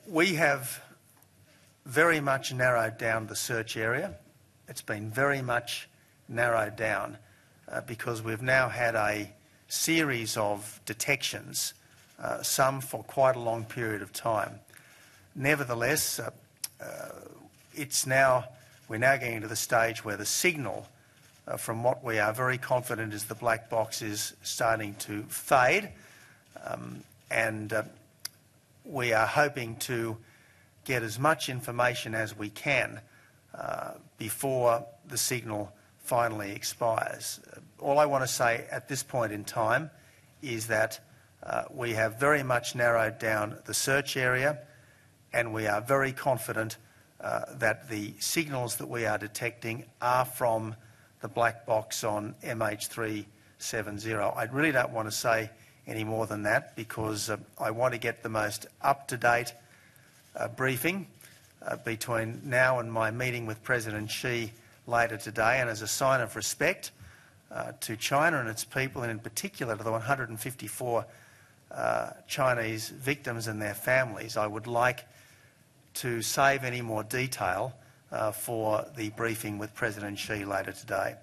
We have very much narrowed down the search area. It's been very much narrowed down because we've now had a series of detections, some for quite a long period of time. Nevertheless, we're now getting to the stage where the signal from what we are very confident is the black box is starting to fade, and we are hoping to get as much information as we can before the signal finally expires. All I want to say at this point in time is that we have very much narrowed down the search area, and we are very confident that the signals that we are detecting are from the black box on MH370. I really don't want to say any more than that because I want to get the most up-to-date briefing between now and my meeting with President Xi later today, and as a sign of respect to China and its people, and in particular to the 154 Chinese victims and their families, I would like to save any more detail for the briefing with President Xi later today.